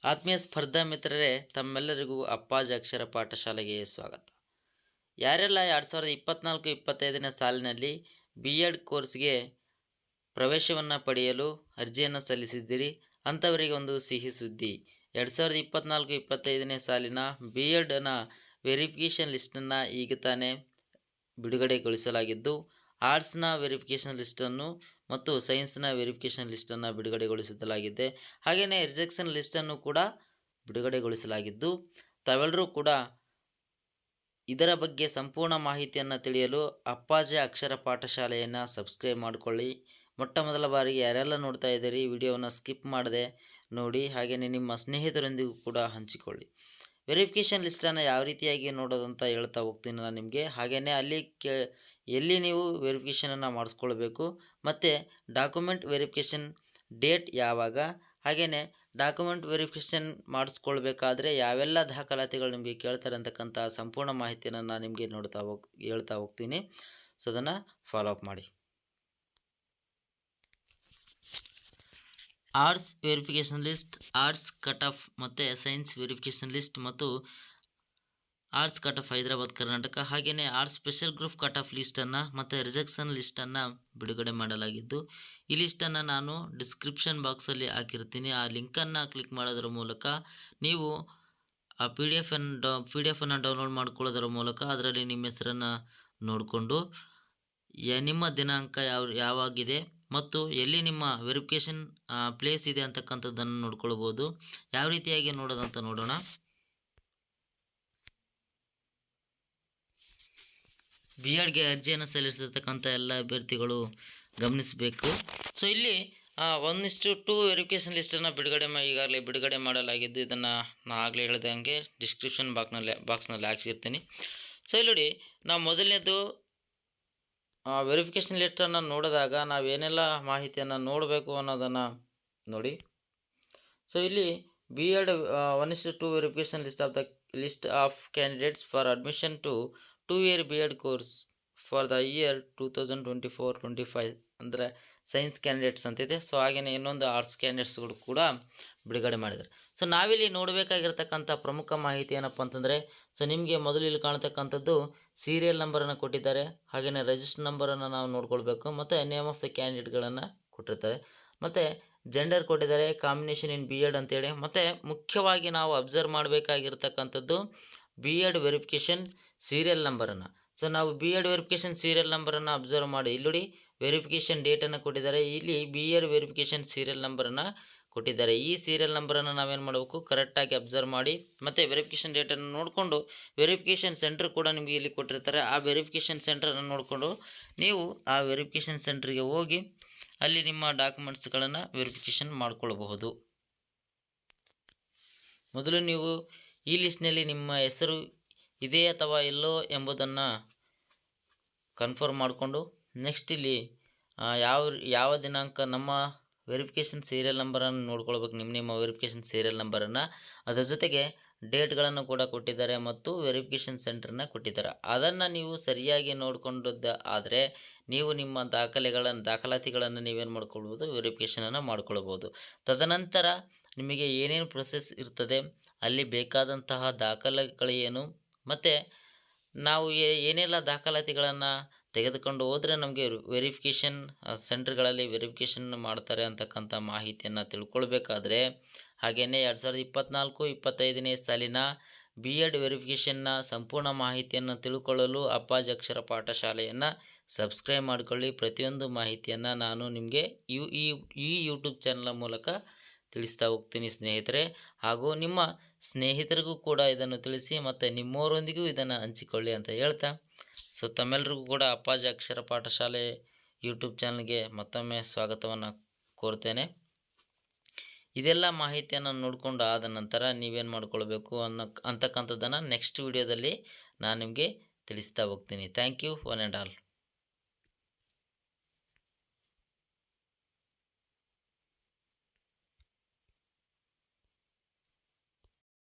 ಆತ್ಮೀಯ ಸ್ಪರ್ಧಾ ಮಿತ್ರರೇ, ತಮ್ಮೆಲ್ಲರಿಗೂ ಅಪ್ಪಾಜಿ ಅಕ್ಷರ ಪಾಠಶಾಲೆಗೆ ಸ್ವಾಗತ. ಯಾರೆಲ್ಲ 2024-25ನೇ ಸಾಲಿನಲ್ಲಿ BEd ಕೋರ್ಸ್ಗೆ ಪ್ರವೇಶವನ್ನು ಪಡೆಯಲು ಅರ್ಜಿಯನ್ನು ಸಲ್ಲಿಸಿದ್ದೀರಿ, ಅಂಥವರಿಗೆ ಒಂದು ಸಿಹಿ ಸುದ್ದಿ. 2024-25ನೇ ಸಾಲಿನ BEdನ ವೆರಿಫಿಕೇಷನ್ ಲಿಸ್ಟನ್ನು ಈಗ ತಾನೇ ಬಿಡುಗಡೆಗೊಳಿಸಲಾಗಿದ್ದು, ಆರ್ಟ್ಸ್ನ ವೆರಿಫಿಕೇಷನ್ ಲಿಸ್ಟನ್ನು ಮತ್ತು ಸೈನ್ಸ್ನ ವೆರಿಫಿಕೇಷನ್ ಲಿಸ್ಟನ್ನು ಬಿಡುಗಡೆಗೊಳಿಸಲಾಗಿದೆ. ಹಾಗೆಯೇ ರಿಜೆಕ್ಷನ್ ಲಿಸ್ಟನ್ನು ಕೂಡ ಬಿಡುಗಡೆಗೊಳಿಸಲಾಗಿದ್ದು, ತಾವೆಲ್ಲರೂ ಕೂಡ ಇದರ ಬಗ್ಗೆ ಸಂಪೂರ್ಣ ಮಾಹಿತಿಯನ್ನು ತಿಳಿಯಲು ಅಪ್ಪಾಜಿ ಅಕ್ಷರ ಪಾಠಶಾಲೆಯನ್ನು ಸಬ್ಸ್ಕ್ರೈಬ್ ಮಾಡಿಕೊಳ್ಳಿ. ಮೊಟ್ಟ ಮೊದಲ ಬಾರಿಗೆ ಯಾರೆಲ್ಲ ನೋಡ್ತಾ ಇದ್ದೀರಿ, ವಿಡಿಯೋವನ್ನು ಸ್ಕಿಪ್ ಮಾಡದೆ ನೋಡಿ, ಹಾಗೆಯೇ ನಿಮ್ಮ ಸ್ನೇಹಿತರೊಂದಿಗೂ ಕೂಡ ಹಂಚಿಕೊಳ್ಳಿ. ವೆರಿಫಿಕೇಷನ್ ಲಿಸ್ಟನ್ನು ಯಾವ ರೀತಿಯಾಗಿ ನೋಡೋದಂತ ಹೇಳ್ತಾ ಹೋಗ್ತೀನಿ ನಾನು ನಿಮಗೆ. ಹಾಗೆಯೇ ಅಲ್ಲಿ ಎಲ್ಲಿ ನೀವು ವೆರಿಫಿಕೇಷನನ್ನು ಮಾಡಿಸ್ಕೊಳ್ಬೇಕು ಮತ್ತು ಡಾಕ್ಯುಮೆಂಟ್ ವೆರಿಫಿಕೇಷನ್ ಡೇಟ್ ಯಾವಾಗ, ಹಾಗೆಯೇ ಡಾಕ್ಯುಮೆಂಟ್ ವೆರಿಫಿಕೇಷನ್ ಮಾಡಿಸ್ಕೊಳ್ಬೇಕಾದ್ರೆ ಯಾವೆಲ್ಲ ದಾಖಲಾತಿಗಳು ನಿಮಗೆ ಕೇಳ್ತಾರೆ ಅಂತಕ್ಕಂಥ ಸಂಪೂರ್ಣ ಮಾಹಿತಿಯನ್ನು ನಾನು ನಿಮಗೆ ಹೇಳ್ತಾ ಹೋಗ್ತೀನಿ. ಸೊ ಅದನ್ನು ಫಾಲೋ ಅಪ್ ಮಾಡಿ. Arts verification list, arts cut off ಮತ್ತು ಸೈನ್ಸ್ ವೆರಿಫಿಕೇಷನ್ ಲಿಸ್ಟ್ ಮತ್ತು arts cut off Hyderabad Karnataka, ಹಾಗೆಯೇ arts special group cut off ಲಿಸ್ಟನ್ನು ಮತ್ತು ರಿಜೆಕ್ಷನ್ ಲಿಸ್ಟನ್ನು ಬಿಡುಗಡೆ ಮಾಡಲಾಗಿದ್ದು, ಈ ಲಿಸ್ಟನ್ನು ನಾನು ಡಿಸ್ಕ್ರಿಪ್ಷನ್ ಬಾಕ್ಸಲ್ಲಿ ಹಾಕಿರ್ತೀನಿ. ಆ ಲಿಂಕನ್ನು ಕ್ಲಿಕ್ ಮಾಡೋದ್ರ ಮೂಲಕ ನೀವು ಆ ಪಿ ಡಿ ಎಫನ್ನು ಡೌನ್ಲೋಡ್ ಮಾಡ್ಕೊಳ್ಳೋದ್ರ ಮೂಲಕ ಅದರಲ್ಲಿ ನಿಮ್ಮ ಹೆಸರನ್ನು ನೋಡಿಕೊಂಡು ನಿಮ್ಮ ದಿನಾಂಕ ಯಾವಾಗಿದೆ ಮತ್ತು ಎಲ್ಲಿ ನಿಮ್ಮ ವೆರಿಫಿಕೇಷನ್ ಪ್ಲೇಸ್ ಇದೆ ಅಂತಕ್ಕಂಥದ್ದನ್ನು ನೋಡ್ಕೊಳ್ಬೋದು. ಯಾವ ರೀತಿಯಾಗಿ ನೋಡೋದಂತ ನೋಡೋಣ. BEdಗೆ ಅರ್ಜಿಯನ್ನು ಸಲ್ಲಿಸಿರ್ತಕ್ಕಂಥ ಎಲ್ಲ ಅಭ್ಯರ್ಥಿಗಳು ಗಮನಿಸಬೇಕು. ಸೊ ಇಲ್ಲಿ 1:2 ವೆರಿಫಿಕೇಷನ್ ಲಿಸ್ಟನ್ನು ಈಗಾಗಲೇ ಬಿಡುಗಡೆ ಮಾಡಲಾಗಿದ್ದು, ಇದನ್ನು ನಾನು ಆಗಲೇ ಹೇಳ್ದಂಗೆ ಡಿಸ್ಕ್ರಿಪ್ಷನ್ ಬಾಕ್ಸ್ನಲ್ಲಿ ಹಾಕಿರ್ತೀನಿ. ಸೊ ಇಲ್ಲಿ ನೋಡಿ, ನಾವು ಮೊದಲನೇದು ವೆರಿಫಿಕೇಷನ್ ಲಿಸ್ಟನ್ನು ನೋಡಿದಾಗ ನಾವೇನೆಲ್ಲ ಮಾಹಿತಿಯನ್ನು ನೋಡಬೇಕು ಅನ್ನೋದನ್ನು ನೋಡಿ. ಸೊ ಇಲ್ಲಿ BEd 1:2 verification list of candidates for admission to 2-year BEd course for the year 2024-25 ಅಂದರೆ ಸೈನ್ಸ್ ಕ್ಯಾಂಡಿಡೇಟ್ಸ್ ಅಂತಿದೆ. ಸೊ ಹಾಗೆಯೇ ಇನ್ನೊಂದು ಆರ್ಟ್ಸ್ ಕ್ಯಾಂಡಿಡೇಟ್ಸ್ಗಳು ಕೂಡ ಬಿಡುಗಡೆ ಮಾಡಿದ್ದಾರೆ. ಸೊ ನಾವಿಲ್ಲಿ ನೋಡಬೇಕಾಗಿರ್ತಕ್ಕಂಥ ಪ್ರಮುಖ ಮಾಹಿತಿ ಏನಪ್ಪ ಅಂತಂದರೆ, ಸೊ ನಿಮಗೆ ಮೊದಲು ಇಲ್ಲಿ ಕಾಣ್ತಕ್ಕಂಥದ್ದು ಸೀರಿಯಲ್ ನಂಬರನ್ನು ಕೊಟ್ಟಿದ್ದಾರೆ, ಹಾಗೆಯೇ ರಿಜಿಸ್ಟರ್ ನಂಬರನ್ನು ನಾವು ನೋಡ್ಕೊಳ್ಬೇಕು ಮತ್ತು ನೇಮ್ ಆಫ್ ದ ಕ್ಯಾಂಡಿಡೇಟ್ಗಳನ್ನು ಕೊಟ್ಟಿರ್ತಾರೆ, ಮತ್ತು ಜೆಂಡರ್ ಕೊಟ್ಟಿದ್ದಾರೆ, ಕಾಂಬಿನೇಷನ್ ಇನ್ BEd ಅಂತೇಳಿ, ಮತ್ತು ಮುಖ್ಯವಾಗಿ ನಾವು ಅಬ್ಸರ್ವ್ ಮಾಡಬೇಕಾಗಿರ್ತಕ್ಕಂಥದ್ದು BEd ವೆರಿಫಿಕೇಷನ್ ಸೀರಿಯಲ್ ನಂಬರನ್ನು. ಸೊ ನಾವು BEd ವೆರಿಫಿಕೇಷನ್ ಸೀರಿಯಲ್ ನಂಬರನ್ನು ಅಬ್ಸರ್ವ್ ಮಾಡಿ, ಇಲ್ಲಿ ನೋಡಿ ವೆರಿಫಿಕೇಷನ್ ಡೇಟನ್ನು ಕೊಟ್ಟಿದ್ದಾರೆ, ಇಲ್ಲಿ BEd ವೆರಿಫಿಕೇಷನ್ ಸೀರಿಯಲ್ ನಂಬರನ್ನು ಕೊಟ್ಟಿದ್ದಾರೆ. ಈ ಸೀರಿಯಲ್ ನಂಬರನ್ನು ನಾವೇನು ಮಾಡಬೇಕು, ಕರೆಕ್ಟಾಗಿ ಅಬ್ಸರ್ವ್ ಮಾಡಿ ಮತ್ತು ವೆರಿಫಿಕೇಷನ್ ಡೇಟನ್ನು ನೋಡಿಕೊಂಡು ವೆರಿಫಿಕೇಷನ್ ಸೆಂಟರ್ ಕೂಡ ನಿಮಗೆ ಇಲ್ಲಿ ಕೊಟ್ಟಿರ್ತಾರೆ. ಆ ವೆರಿಫಿಕೇಷನ್ ಸೆಂಟರನ್ನು ನೋಡಿಕೊಂಡು ನೀವು ಆ ವೆರಿಫಿಕೇಷನ್ ಸೆಂಟ್ರಿಗೆ ಹೋಗಿ ಅಲ್ಲಿ ನಿಮ್ಮ ಡಾಕ್ಯುಮೆಂಟ್ಸ್ಗಳನ್ನು ವೆರಿಫಿಕೇಷನ್ ಮಾಡಿಕೊಳ್ಳಬಹುದು. ಮೊದಲು ನೀವು ಈ ಲಿಸ್ಟ್ನಲ್ಲಿ ನಿಮ್ಮ ಹೆಸರು ಇದೆ ಅಥವಾ ಇಲ್ಲೋ ಎಂಬುದನ್ನು ಕನ್ಫರ್ಮ್ ಮಾಡಿಕೊಂಡು, ನೆಕ್ಸ್ಟ್ ಇಲ್ಲಿ ಯಾವ ದಿನಾಂಕ ನಮ್ಮ ವೆರಿಫಿಕೇಷನ್ ಸೀರಿಯಲ್ ನಂಬರನ್ನು ನೋಡ್ಕೊಳ್ಬೇಕು, ನಿಮ್ಮ ವೆರಿಫಿಕೇಷನ್ ಸೀರಿಯಲ್ ನಂಬರನ್ನು, ಅದರ ಜೊತೆಗೆ ಡೇಟ್ಗಳನ್ನು ಕೂಡ ಕೊಟ್ಟಿದ್ದಾರೆ ಮತ್ತು ವೆರಿಫಿಕೇಷನ್ ಸೆಂಟರ್ನ ಕೊಟ್ಟಿದ್ದಾರೆ. ಅದನ್ನು ನೀವು ಸರಿಯಾಗಿ ನೋಡಿಕೊಂಡದ್ದು ಆದರೆ ನೀವು ನಿಮ್ಮ ದಾಖಲಾತಿಗಳನ್ನು ನೀವೇನು ಮಾಡ್ಕೊಳ್ಬೋದು, ವೆರಿಫಿಕೇಷನನ್ನು ಮಾಡ್ಕೊಳ್ಬೋದು. ತದನಂತರ ನಿಮಗೆ ಏನೇನು ಪ್ರೊಸೆಸ್ ಇರ್ತದೆ, ಅಲ್ಲಿ ಬೇಕಾದಂತಹ ದಾಖಲೆಗಳೇನು ಮತ್ತು ನಾವು ಏನೆಲ್ಲ ದಾಖಲಾತಿಗಳನ್ನು ತೆಗೆದುಕೊಂಡು ಹೋದರೆ ನಮಗೆ ವೆರಿಫಿಕೇಷನ್ ಸೆಂಟರ್ಗಳಲ್ಲಿ ವೆರಿಫಿಕೇಷನ್ ಮಾಡ್ತಾರೆ ಅಂತಕ್ಕಂಥ ಮಾಹಿತಿಯನ್ನು ತಿಳ್ಕೊಳ್ಬೇಕಾದ್ರೆ, ಹಾಗೆಯೇ 2024-25ನೇ ಸಾಲಿನ BEd ವೆರಿಫಿಕೇಷನ್ನ ಸಂಪೂರ್ಣ ಮಾಹಿತಿಯನ್ನು ತಿಳ್ಕೊಳ್ಳಲು ಅಪ್ಪಾಜಿ ಅಕ್ಷರ ಪಾಠಶಾಲೆಯನ್ನು ಸಬ್ಸ್ಕ್ರೈಬ್ ಮಾಡಿಕೊಳ್ಳಿ. ಪ್ರತಿಯೊಂದು ಮಾಹಿತಿಯನ್ನು ನಾನು ನಿಮಗೆ ಈ ಯೂಟ್ಯೂಬ್ ಚಾನಲ್ ಮೂಲಕ ತಿಳಿಸ್ತಾ ಹೋಗ್ತೀನಿ ಸ್ನೇಹಿತರೆ, ಹಾಗೂ ನಿಮ್ಮ ಸ್ನೇಹಿತರಿಗೂ ಕೂಡ ಇದನ್ನು ತಿಳಿಸಿ ಮತ್ತು ನಿಮ್ಮವರೊಂದಿಗೂ ಇದನ್ನು ಹಂಚಿಕೊಳ್ಳಿ ಅಂತ ಹೇಳ್ತಾ, ಸೊ ತಮ್ಮೆಲ್ಲರಿಗೂ ಕೂಡ ಅಪ್ಪಾಜಿ ಅಕ್ಷರ ಪಾಠಶಾಲೆ ಯೂಟ್ಯೂಬ್ ಚಾನಲ್ಗೆ ಮತ್ತೊಮ್ಮೆ ಸ್ವಾಗತವನ್ನು ಕೋರ್ತೇನೆ. ಇದೆಲ್ಲ ಮಾಹಿತಿಯನ್ನು ನೋಡಿಕೊಂಡು ಆದ ನಂತರ ನೀವೇನು ಮಾಡ್ಕೊಳ್ಬೇಕು ಅಂತಕ್ಕಂಥದ್ದನ್ನು ನೆಕ್ಸ್ಟ್ ವಿಡಿಯೋದಲ್ಲಿ ನಾನು ನಿಮಗೆ ತಿಳಿಸ್ತಾ ಹೋಗ್ತೀನಿ. Thank you one and all.